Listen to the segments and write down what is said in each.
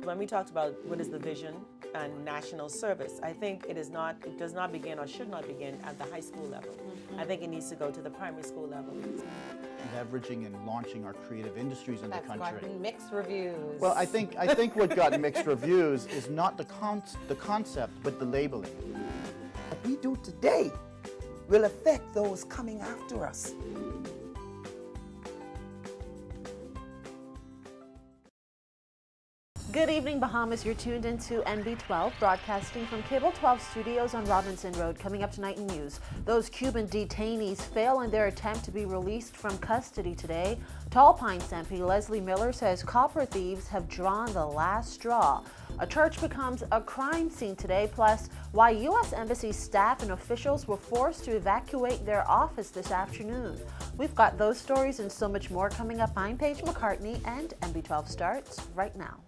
when we talked about what is the vision and national service, I think it does not begin or should not begin at the high school level. I think it needs to go to the primary school level. Leveraging and launching our creative industries in the country. That's gotten mixed reviews. Well, I think what got mixed reviews is not the concept, but the labeling. What we do today will affect those coming after us. Good evening, Bahamas. You're tuned into NB12, broadcasting from Cable 12 Studios on Robinson Road. Coming up tonight in news, those Cuban detainees fail in their attempt to be released from custody today. Tall Pines MP Leslie Miller says copper thieves have drawn the last straw. A church becomes a crime scene today, plus why U.S. Embassy staff and officials were forced to evacuate their office this afternoon. We've got those stories and so much more coming up. I'm Paige McCartney, and NB12 starts right now.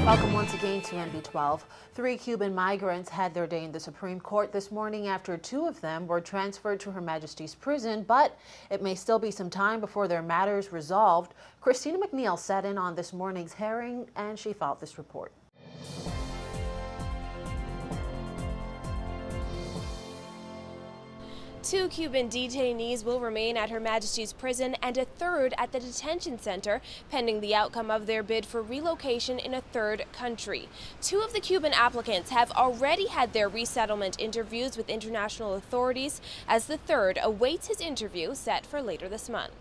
Welcome once again to NB12. 3 Cuban migrants had their day in the Supreme Court this morning after 2 of them were transferred to Her Majesty's prison, but it may still be some time before their matters resolved. Christina McNeil sat in on this morning's hearing and she filed this report. 2 Cuban detainees will remain at Her Majesty's prison and a third at the detention center, pending the outcome of their bid for relocation in a third country. 2 of the Cuban applicants have already had their resettlement interviews with international authorities, as the third awaits his interview set for later this month.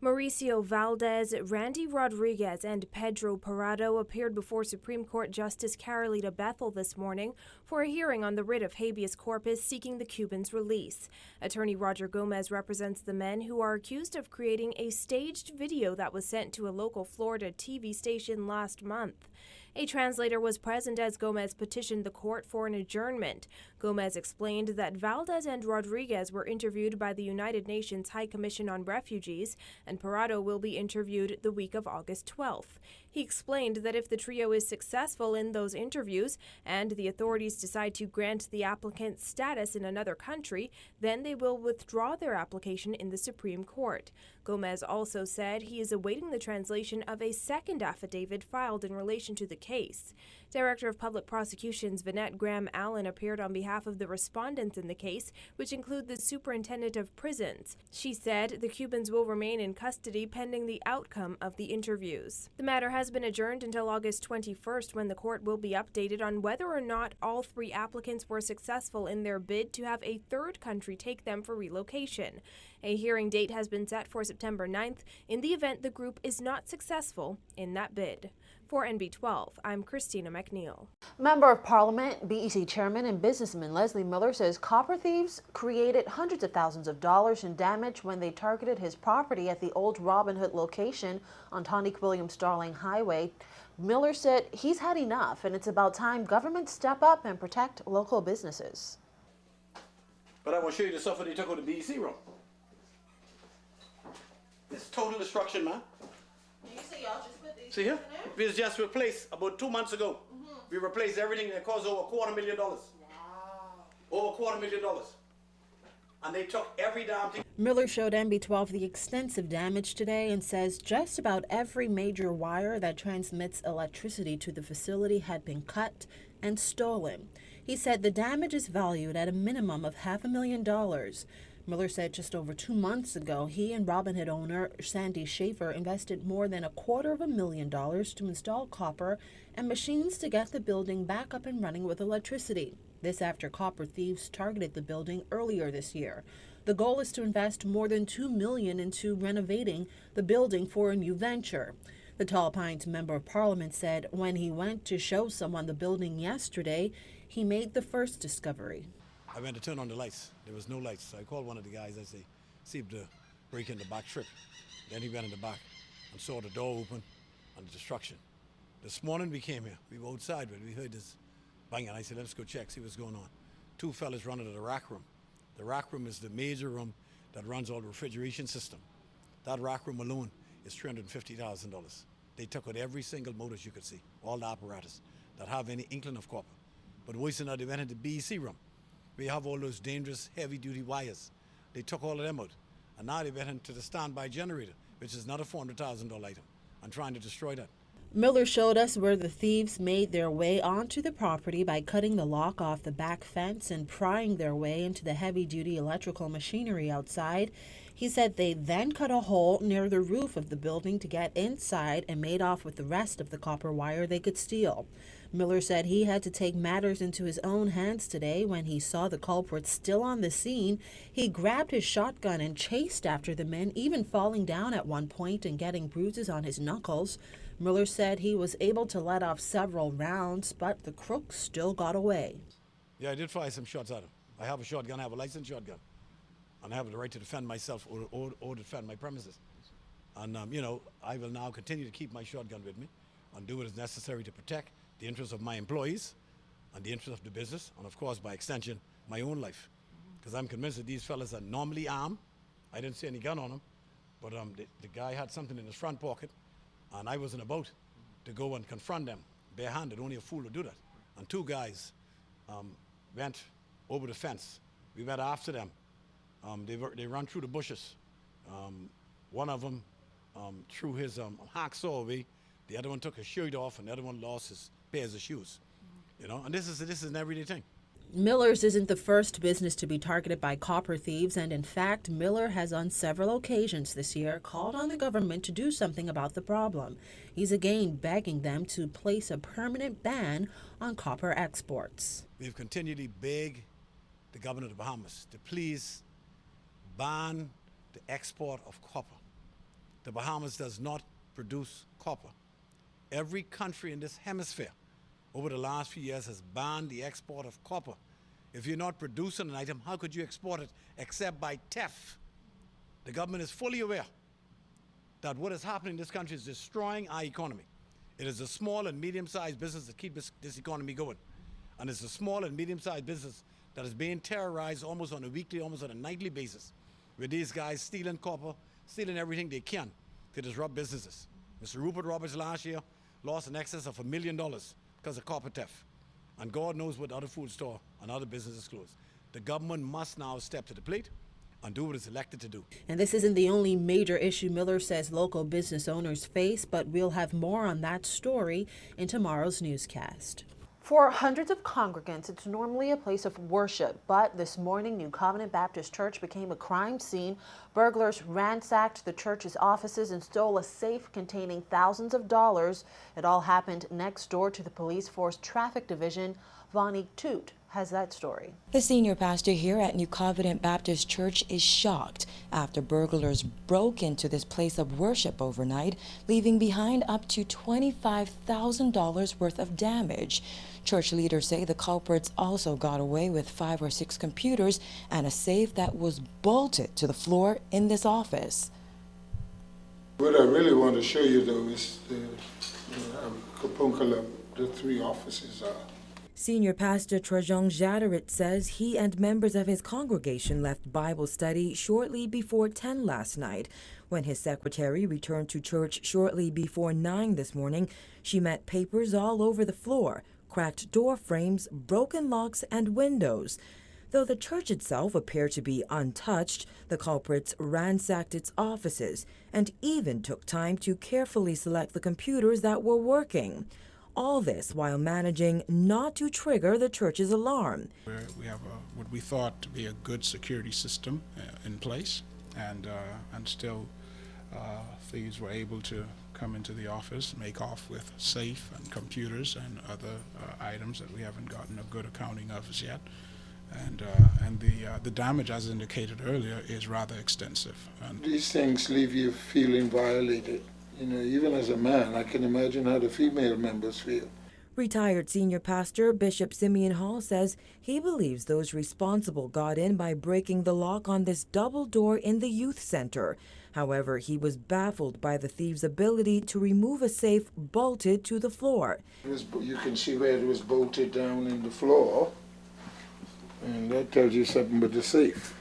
Mauricio Valdez, Randy Rodriguez, and Pedro Parado appeared before Supreme Court Justice Carolita Bethel this morning for a hearing on the writ of habeas corpus seeking the Cubans' release. Attorney Roger Gomez represents the men who are accused of creating a staged video that was sent to a local Florida TV station last month. A translator was present as Gomez petitioned the court for an adjournment. Gomez explained that Valdez and Rodriguez were interviewed by the United Nations High Commission on Refugees, and Parado will be interviewed the week of August 12th. He explained that if the trio is successful in those interviews and the authorities decide to grant the applicant status in another country, then they will withdraw their application in the Supreme Court. Gomez also said he is awaiting the translation of a second affidavit filed in relation to the case. Director of Public Prosecutions Vanette Graham-Allen appeared on behalf of the respondents in the case, which include the Superintendent of Prisons. She said the Cubans will remain in custody pending the outcome of the interviews. The matter has been adjourned until August 21st, when the court will be updated on whether or not all 3 applicants were successful in their bid to have a third country take them for relocation. A hearing date has been set for September 9th in the event the group is not successful in that bid. For NB12, I'm Christina McNeil. Member of Parliament, BEC Chairman and businessman Leslie Miller says copper thieves created hundreds of thousands of dollars in damage when they targeted his property at the old Robin Hood location on Tonique Williams Starling Highway. Miller said he's had enough and it's about time government step up and protect local businesses. But I want to show you the stuff that they took out of the BEC room. It's total destruction, man. You say y'all just put these See here? We was just replaced about 2 months ago. We replaced everything that cost over $250,000. Wow. Over $250,000. And they took every damn thing. Miller showed NB12 the extensive damage today and says just about every major wire that transmits electricity to the facility had been cut and stolen. He said the damage is valued at a minimum of $500,000. Miller said just over 2 months ago, he and Robin Hood owner Sandy Schaefer invested more than $250,000 to install copper and machines to get the building back up and running with electricity. This after copper thieves targeted the building earlier this year. The goal is to invest more than $2 million into renovating the building for a new venture. The Tall Pines Member of Parliament said when he went to show someone the building yesterday, he made the first discovery. I went to turn on the lights. There was no lights. So I called one of the guys. I say, see if the break in the back trip. Then he went in the back and saw the door open and the destruction. This morning we came here. We were outside, but we heard this banging. I said, let's go check, see what's going on. 2 fellas running to the rack room. The rack room is the major room that runs all the refrigeration system. That rack room alone is $350,000. They took out every single motors you could see, all the apparatus that have any inkling of copper. But worse than that, they went into the BEC room. We have all those dangerous heavy-duty wires. They took all of them out. And now they went into the standby generator, which is not a $400,000 item, and trying to destroy that. Miller showed us where the thieves made their way onto the property by cutting the lock off the back fence and prying their way into the heavy-duty electrical machinery outside. He said they then cut a hole near the roof of the building to get inside and made off with the rest of the copper wire they could steal. Miller said he had to take matters into his own hands today when he saw the culprits still on the scene. He grabbed his shotgun and chased after the men, even falling down at one point and getting bruises on his knuckles. Miller said he was able to let off several rounds, but the crooks still got away. Yeah, I did fire some shots at him. I have a shotgun, I have a licensed shotgun. And I have the right to defend myself or defend my premises. And, I will now continue to keep my shotgun with me and do what is necessary to protect the interests of my employees and the interests of the business, and of course, by extension, my own life. Because I'm convinced that these fellas are normally armed. I didn't see any gun on him, but the guy had something in his front pocket, and I wasn't about to go and confront them barehanded. Only a fool would do that. And two guys went over the fence. We went after them. They ran through the bushes. One of them threw his hacksaw away. The other one took his shirt off, and the other one lost his pairs of shoes. And this is an everyday thing. Miller's isn't the first business to be targeted by copper thieves, and in fact, Miller has on several occasions this year called on the government to do something about the problem. He's again begging them to place a permanent ban on copper exports. We've continually begged the government of the Bahamas to please ban the export of copper. The Bahamas does not produce copper. Every country in this hemisphere over the last few years has banned the export of copper. If you're not producing an item, how could you export it except by theft? The government is fully aware that what is happening in this country is destroying our economy. It is the small and medium-sized business that keep this economy going. And it's the small and medium-sized business that is being terrorized almost on a weekly, almost on a nightly basis, with these guys stealing copper, stealing everything they can to disrupt businesses. Mr. Rupert Roberts last year lost in excess of $1 million because of copper theft. And God knows what other food store and other businesses closed. The government must now step to the plate and do what it's elected to do. And this isn't the only major issue Miller says local business owners face, but we'll have more on that story in tomorrow's newscast. For hundreds of congregants, it's normally a place of worship, but this morning, New Covenant Baptist Church became a crime scene. Burglars ransacked the church's offices and stole a safe containing thousands of dollars. It all happened next door to the police force traffic division. Vonnie Toot has that story. The senior pastor here at New Covenant Baptist Church is shocked after burglars broke into this place of worship overnight, leaving behind up to $25,000 worth of damage. Church leaders say the culprits also got away with 5 or 6 computers and a safe that was bolted to the floor in this office. What I really want to show you, though, is the Kapunkala, the 3 offices are. Senior Pastor Trajong Jadarit says he and members of his congregation left Bible study shortly before 10 last night. When his secretary returned to church shortly before 9 this morning, she met papers all over the floor, cracked door frames, broken locks, and windows. Though the church itself appeared to be untouched, the culprits ransacked its offices and even took time to carefully select the computers that were working. All this while managing not to trigger the church's alarm. We have what we thought to be a good security system in place, and still thieves were able to come into the office, make off with safe and computers and other items that we haven't gotten a good accounting of as yet. And the damage, as indicated earlier, is rather extensive. And these things leave you feeling violated. Even as a man, I can imagine how the female members feel. Retired senior pastor Bishop Simeon Hall says he believes those responsible got in by breaking the lock on this double door in the youth center. However, he was baffled by the thieves' ability to remove a safe bolted to the floor. You can see where it was bolted down in the floor, and that tells you something about the safe.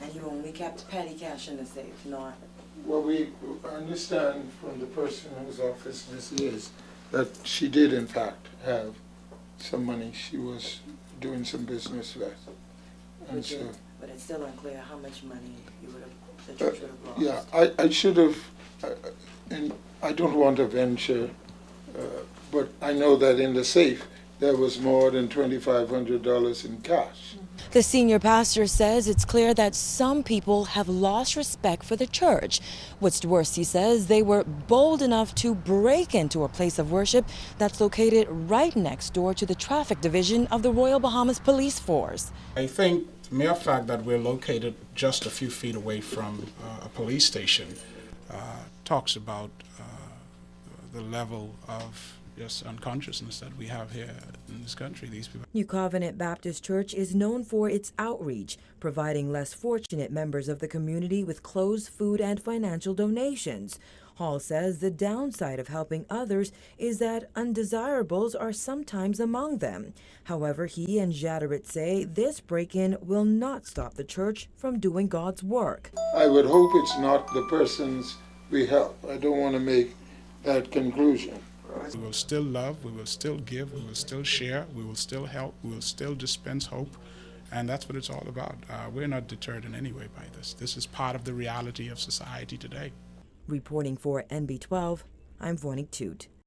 And you only kept petty cash in the safe, not What we understand from the person whose office this is, that she did in fact have some money she was doing some business with. And so, But it's still unclear how much money the church would have lost. yeah, I should have, and I don't want to venture, but I know that in the safe there was more than $2,500 in cash. The senior pastor says it's clear that some people have lost respect for the church. What's worse, he says, they were bold enough to break into a place of worship that's located right next door to the traffic division of the Royal Bahamas Police Force. I think the mere fact that we're located just a few feet away from a police station talks about the level of just unconsciousness that we have here in this country. These people. New Covenant Baptist Church is known for its outreach, providing less fortunate members of the community with clothes, food, and financial donations. Hall says the downside of helping others is that undesirables are sometimes among them. However, he and Jadarit say this break-in will not stop the church from doing God's work. I would hope it's not the persons we help. I don't want to make that conclusion. We will still love, we will still give, we will still share, we will still help, we will still dispense hope, and that's what it's all about. We're not deterred in any way by this. This is part of the reality of society today. Reporting for NB12, I'm Vonik Toot.